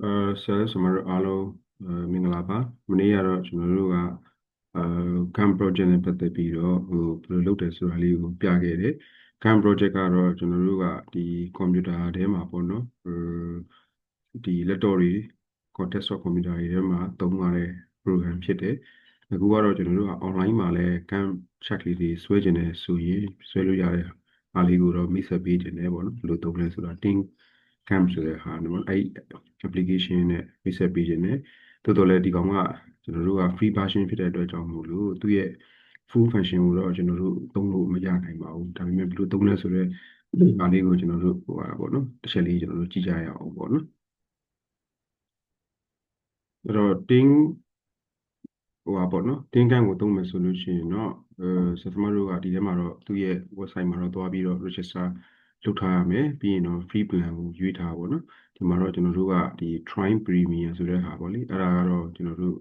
ဆရာဆရာမတို့အားလုံးမင်္ဂလာပါမနေ့ကတော့ကျွန်တော်တို့ကCAM project နဲ့ပတ်သက်ပြီးတော့ဘယ်လိုလုပ်တယ်ဆိုတာလေးကိုပြခဲ့တယ် CAM project ကတော့ကျွန်တော်တို့ကဒီကွန်ပျူတာထဲမှာပေါ့နော်ဒီ laptop တွေ desktop ကွန်ပျူတာတွေထဲမှာသုံးရတဲ့ program ဖြစ်တယ်အခုကတော့ကျွန်တော်တို့က online မှာလည်း CAM check လေးတွေဆွဲကျင်တယ်ဆိုရင်ဆွဲလို့ရတဲ့အားလေးကိုတော့မိတ်ဆက်ပေးခြင်းတယ်ပေါ့နော်ဘယ်လိုသုံးလဲဆိုတာ Think Camp ဆိုတဲ့ဟာနော်အဲ့ application နဲ့မိတ်ဆက်ပေးခြင်းနဲ့တိုးတော်လည်းဒီကောင်ကကျွန်တော်တို့က free version ဖြစ်တဲ့အတွက်ကြောင့်မို့လို့သူ့ရဲ့ full function ကိုတော့ကျွန်တော်တို့သုံးလို့မရနိုင်ပါဘူးဒါပေမဲ့ဘယ်လိုသုံးလဲဆိုတော့ဒါလေးကိုကျွန်တော်တို့ဟိုပါပေါ့နော်တစ်ချက်လေးကျွန်တော်တို့ကြည့်ကြရအောင်ပေါ့နော်အဲ့တော့ Think ဟိုပါပေါ့နော်တင်းကန့်ကိုသုံးမယ်ဆိုလို့ရှိရင်တော့ဆရာသမားတို့ကဒီထဲမှာတော့သူ့ရဲ့ website မှာတော့သွားပြီးတော့ register လုပ်ထားရမယ်ပြီးရင်တော့ free plan ကိုရွေးထားပါတော့ဒီမှာတော့ကျွန်တော်တို့ကဒီ Try Premium ဆိုတဲ့ဟာပေါ့လေအဲ့ဒါကတော့ကျွန်တော်တို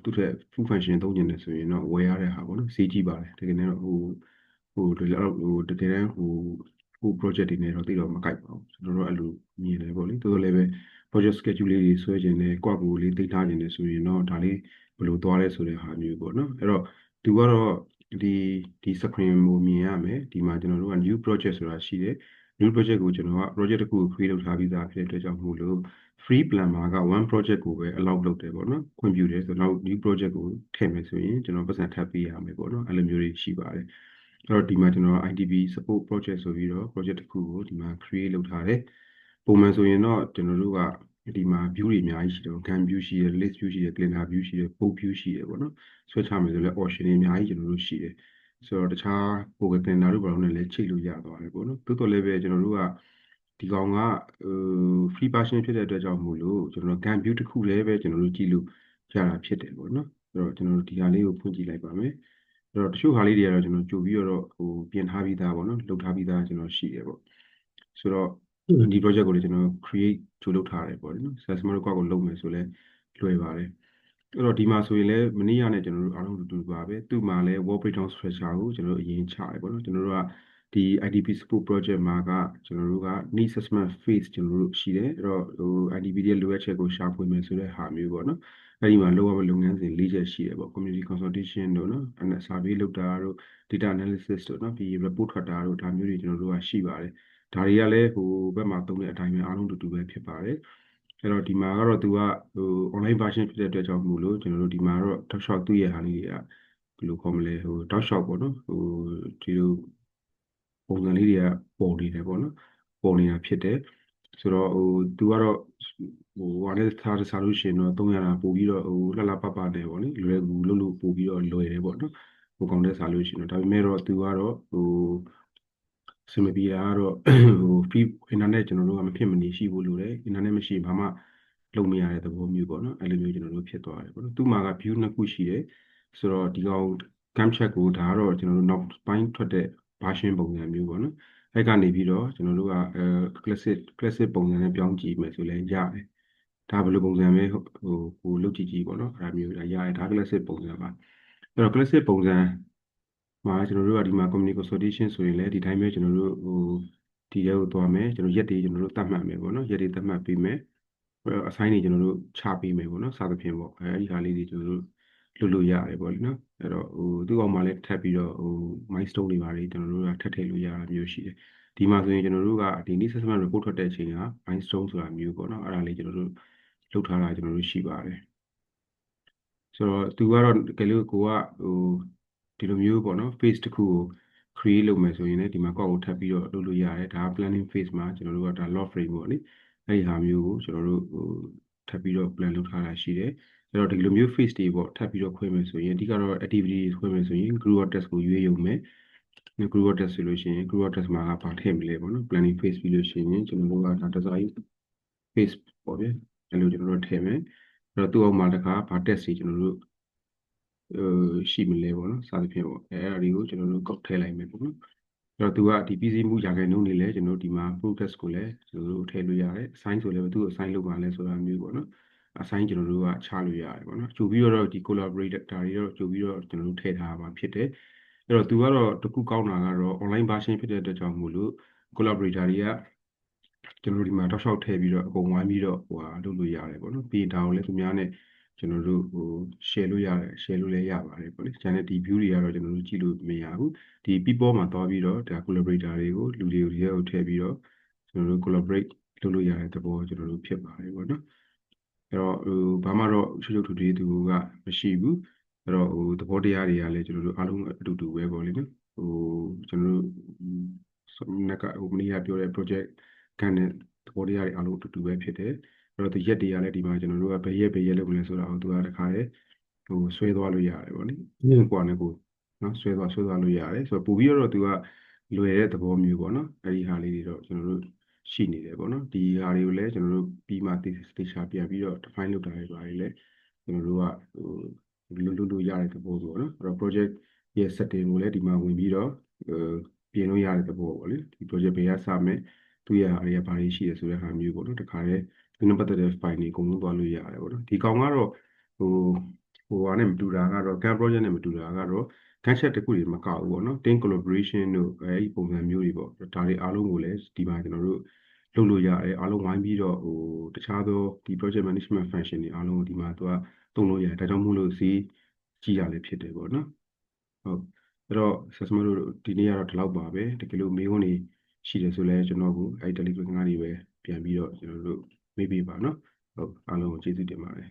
့သူ့ရဲ့ full function သုံးကျင်တယ်ဆိုရင်တော့ဝယ်ရတဲ့ဟာပေါ့နော်စီးကြည့်ပါတယ်တကယ်တော့တကယ်တမ်းproject တွေနဲ့တော့တိတော့မကိုက်ပါဘူးကျွန်တော်တို့အဲ့လိုမြင်တယ်ပေါ့လေတိုးတော့လည်းပဲ project schedule လေးတွေဆွဲကျင်တယ်၊ကွက်ကိုလေးသိထားကျင်တယ်ဆိုရင်တော့ဒါလေးဘယ်လိုသွားလဲဆိုတဲ့ဟာမျိုးပေါ့နော်အဲ့တော့သူကတော့ဒီ screen ကိုမြင်ရမယ်ဒီမှာကျွန်တော်တို့က new project ဆိုတာရှိတယ် new project ကိုကျွန်တော်က project တစ်ခုကို create လုပ်ထားပြီးသားဖြစ်တဲ့အတွက်ကြောင့်မို့လို့ free plan မှာက one project ကိုပဲ allow လုပ်တယ်ပေါ့နော်ခွင့်ပြုတယ်ဆိုတော့ new project ကိုထည့်မယ်ဆိုရင်ကျွန်တော်ပတ်စံထပ်ပေးရမယ်ပေါ့နော်အဲ့လိုမျိုးတွေရှိပါတယ်အဲ့တော့ဒီမှာကျွန်တော် IDP support project ဆိုပြီးတော့ project တစ်ခုကိုဒီမှာ create လုပ်ထားတယ်ပုံမှန်ဆိုရင်တော့ကျွန်တော်တို့ကဒီမှာ view တွေအများကြီးရှိတယ် Gan view ရှိတယ် list view ရှိတယ် calendar view ရှိတယ် post view ရှိတယ်ပေါ့နော်ဆွဲချမယ်ဆိုလည်း option တွေအများကြီးကျွန်တော်တို့ရှိတယ်ဆိုတော့တခြား Google Calendar တို့ဘာလို့လည်းချိန်လို့ရသွားတယ်ပေါ့နော်တိုးတော်လည်းပဲကျွန်တော်တို့ကဒီကောင်ကfree version ဖြစ်တဲ့အတွက်ကြောင့်မို့လို့ကျွန်တော် Gan view တစ်ခုလည်းပဲကျွန်တော်တို့ကြည့်လို့ရတာဖြစ်တယ်ပေါ့နော်အဲ့တော့ကျွန်တော်တို့ဒီဟာလေးကိုဖွင့်ကြည့်လိုက်ပါမယ်အဲ့တော့တချို့ဟာလေးတွေကတော့ကျွန်တော်ကြိုပြီးတော့ပြင်ထားပြီးသားပေါ့နော်လုပ်ထားပြီးသားကျွန်တော်ရှိတယ်ပေါ့ဆိုတော့ဒီ project ကိုလည်းကျွန်တော် create ကြိုလုပ်ထားတယ်ပေါ့နော်ဆရာစမတို့ကောက်ကိုလုပ်မယ်ဆိုလဲလွယ်ပါတယ်အဲ့တော့ဒီမှာဆိုရင်လည်းမနေ့ကနဲ့ကျွန်တော်တို့အားလုံးတူပါပဲသူ့မှာလည်း wall breakdown structure ကိုကျွန်တော်တို့အရင်ချရတယ်ပေါ့နော်ကျွန်တော်တို့ကဒီ IDP support project မှာကကျွန်တော်တို့က need assessment phase ကျွန်တော်တို့ရှိတယ်အဲ့တော့IDP ရဲ့လိုအပ်ချက်ကိုရှာဖွေမယ်ဆိုတဲ့ဟာမျိုးပေါ့နော်အဲ့ဒီမှာလုပ်ရမယ့်လုပ်ငန်းစဉ်၄ချက်ရှိတယ်ပေါ့ community consultation တို့နော် survey လုပ်တာတို့ data analysis တို့နော်ပြီး report ထွက်တာတို့ဒါမျိုးတွေကျွန်တော်တို့ကရှိပါတယ်ဒါတွေကလည်းဘက်မှာသုံးတဲ့အတိုင်းပဲအားလုံးတူပဲဖြစ်ပါတယ်အဲ့တော့ဒီမှာကတော့သူကonline version ဖြစ်တဲ့အတွက်ကြောင့်မို့လို့ကျွန်တော်တို့ဒီမှာတော့ talkshop သူ့ရဲ့ဟာလေးတွေကဘယ်လိုခေါ်မလဲtalkshop ပေါ့နော်ဒီလိုပုံစံလေးတွေကပေါ်နေတယ်ပေါ့နော်ပေါ်နေတာဖြစ်တယ်ဆိုတော့သူကတော့ဟာနဲ့စားလို့ရှိရင်တော့သုံးရတာပို့ပြီးတော့လှလှပပနဲ့ပေါ့လေလွယ်ကူလို့ပို့ပြီးတော့လွယ်တယ်ပေါ့နော်ကောင်တဲ့စားလို့ရှိရင်တော့ဒါပေမဲ့တော့သူကတော့စင်မပြေတာကတော့free internet ကျွန်တော်တို့ကမဖြစ်မနေရှိဖို့လိုတယ် internet မရှိရင်ဘာမှလုပ်မရတဲ့သဘောမျိုးပေါ့နော်အဲ့လိုမျိုးကျွန်တော်တို့ဖြစ်သွားတယ်ပေါ့နော်သူ့မှာက view နှစ်ခုရှိတယ်ဆိုတော့ဒီကောင် cam check ကိုဒါကတော့ကျွန်တော်တို့နောက်ပိုင်းထွက်တဲ့ version ပုံစံမျိုးပေါ့နော်အဲ့ကနေပြီးတော့ကျွန်တော်တို့ကclassic ပုံစံနဲ့ပြောင်းကြည့်မယ်ဆိုလည်းရတယ်ဒါဘယ်လိုပုံစံပဲလုပ်ကြည့်ပေါ့နော်အဲ့ဒါမျိုးဒါရတယ်ဒါ classic ပုံစံပါအဲ့တော့ classic ပုံစံမှာကျွန်တော်တို့ကဒီမှာ community consultation ဆိုရင်လည်းဒီတိုင်းပဲကျွန်တော်တို့ဒီရဲကိုသွားမယ်ကျွန်တော်ရက်တွေကျွန်တော်တို့သတ်မှတ်မယ်ပေါ့နော်ရက်တွေသတ်မှတ်ပေးမယ်assign တွေကျွန်တော်တို့ချပေးမယ်ပေါ့နော်စသဖြင့်ပေါ့အဲဒီဟာလေးတွေကျွန်တော်တို့လုပ်လို့ရတယ်ပေါ့လေနော်အဲ့တော့သူ့အောင်မှာလည်းထပ်ပြီးတော့milestone တွေပါတယ်ကျွန်တော်တို့ကထပ်ထည့်လို့ရတာမျိုးရှိတယ်ဒီမှာဆိုရင်ကျွန်တော်တို့ကဒီ need assessment report ထွက်တဲ့အချိန်က milestone ဆိုတာမျိုးပေါ့နော်အဲ့ဒါလေးကျွန်တော်တို့လုပ်ထားတာကျွန်တော်တို့ရှိပါတယ်ဆိုတော့သူကတော့တကယ်လို့ကိုကဒီလိုမျိုးပေါ့နော် phase တစ်ခုကို create လုပ်မယ်ဆိုရင်လည်းဒီမှာကောက်ကိုထပ်ပြီးတော့လုပ်လို့ရတယ်ဒါ planning phase မှာကျွန်တော်တို့ကဒါ log frame ပေါ့လေအဲ့ဒီဟာမျိုးကိုကျွန်တော်တို့ထပ်ပြီးတော့ plan လုပ်ထားတာရှိတယ်အဲ့တော့ဒီလိုမျိုး phase တွေပေါ့ထပ်ပြီးတော့ခွဲမယ်ဆိုရင်အဓိကတော့ activity တွေခွဲမယ်ဆိုရင် group of test ကိုရွေးရုံပဲ group of test ဆိုလို့ရှိရင် group of test မှာကဘာထည့်မလဲပေါ့နော် planning phase ပြီးလို့ရှိရင်ကျွန်တော်တို့ကဒါ design phase ပေါ့ဗျအဲ့လိုကျွန်တော်တို့ထည့်မယ်အဲ့တော့သူ့အောက်မှာတခါဘာ test တွေကျွန်တော်တို့ရှိမလဲပေါ့နော်စသဖြင့်ပေါ့အဲ့ဒါတွေကိုကျွန်တော်တို့ကောက်ထည့်လိုက်မယ်ပေါ့နော်အဲ့တော့သူကဒီပြည်စည်းမှုရာခိုင်နှုန်းတွေလည်းကျွန်တော်တို့ဒီမှာ progress ကိုလည်းကျွန်တော်တို့ထည့်လို့ရတယ် assign ဆိုလည်းသူ့ assign လုပ်ပါလဲဆိုတာမျိုးပေါ့နော် assign ကျွန်တော်တို့ကချလို့ရတယ်ပေါ့နော်ကြိုပြီးတော့ဒီ collaborator ဒါတွေတော့ကြိုပြီးတော့ကျွန်တော်တို့ထည့်ထားမှာဖြစ်တယ်အဲ့တော့သူကတော့တခုကောင်းတာကတော့ online version ဖြစ်တဲ့အတွက်ကြောင့်မို့လို့ collaborator တွေက ကျွန်တော်တို့ဒီမှာတောက်လျှောက်ထည့်ပြီးတော့အကုန်ဝိုင်းပြီးတော့လုပ်လို့ရတယ်ပေါ့နော်ပြီးရင်ဒါကိုလည်းသူများနဲ့ကျွန်တော်တို့share လို့ရတယ် share လို့လည်းရပါတယ်ပေါ့လေကျန်တဲ့ဒီ view တွေကတော့ကျွန်တော်တို့ကြည့်လို့မရဘူးဒီ people မှာသွားပြီးတော့ဒါ collaborator တွေကိုလူတွေကိုဒီထဲကိုထည့်ပြီးတော့ကျွန်တော်တို့ collaborate လုပ်လို့ရတဲ့သဘောကျွန်တော်တို့ဖြစ်ပါတယ်ပေါ့နော်အဲ့တော့ဘာမှတော့ရှုပ်ရှုပ်ထွေးထွေးသူကမရှိဘူးအဲ့တော့သဘောတရားတွေကလည်းကျွန်တော်တို့အားလုံးအတူတူပဲပေါ့လေနော်ကျွန်တော်တို့နက်ကမနေ့ကပြောတဲ့ project ကန်တဲ့သဘောတရားတွေအားလုံးအတူတူပဲဖြစ်တယ်အဲ့တော့ဒီရက်တွေကလည်းဒီမှာကျွန်တော်တို့ကဘယ်ရက်လုပ်မလဲဆိုတာကိုသူကတခါလေဆွဲသွားလို့ရတယ်ပေါ့လေကိုယ်နဲ့ကိုယ်နော်ဆွဲသွားလို့ရတယ်ဆိုတော့ပို့ပြီးတော့သူကလွယ်တဲ့သဘောမျိုးပေါ့နော်အဲ့ဒီဟာလေးတွေတော့ကျွန်တော်တို့ရှိနေတယ်ပေါ့နော်ဒီဟာတွေကိုလည်းကျွန်တော်တို့ပြီးမှတေချာပြန်ပြီးတော့ define လုပ်တာတွေပါလေကျွန်တော်တို့ကလို့ရတဲ့သဘောပေါ့နော်အဲ့တော့ project ရဲ့ setting ကိုလည်းဒီမှာဝင်ပြီးတော့ပြင်လို့ရတဲ့သဘောပေါ့လေဒီ project ဘယ်ကစမယ်သူ့ရဲ့ဟာတွေကဘာတွေရှိတယ်ဆိုတဲ့ဟာမျိုးပေါ့နော်တခါလေဒီနဲ့ပတ်သက်တဲ့ file တွေအကုန်လုံးသွားလို့ရတယ်ပေါ့နော်ဒီကောင်ကတော့ဟာနဲ့မတူတာကတော့ Gantt project နဲ့မတူတာကတော့ Gantt chart တစ်ခုတွေမကောက်ဘူးပေါ့နော် team collaboration တို့အဲဒီပုံစံမျိုးတွေပေါ့ဒါတွေအားလုံးကိုလည်းဒီမှာကျွန်တော်တို့လုပ်လို့ရတယ်အားလုံးဝိုင်းပြီးတော့တခြားသောဒီ project management function တွေအားလုံးကိုဒီမှာသူကသုံးလို့ရတယ်ဒါကြောင့်မို့လို့ဈေးကြီးရလည်းဖြစ်တယ်ပေါ့နော်ဟုတ်အဲ့တော့ဆက်စမတို့ဒီနေ့ကတော့ဒီလောက်ပါပဲတကယ်လို့မေးခွန်းတွေရှိတယ်ဆိုလဲကျွန်တော်ကိုအဲဒီ Telegram ကနေပဲပြန်ပြီးတော့ကျွန်တော်တို့မေးပေးပါနော်ဟုတ်အားလုံးကိုကျေးဇူးတင်ပါတယ်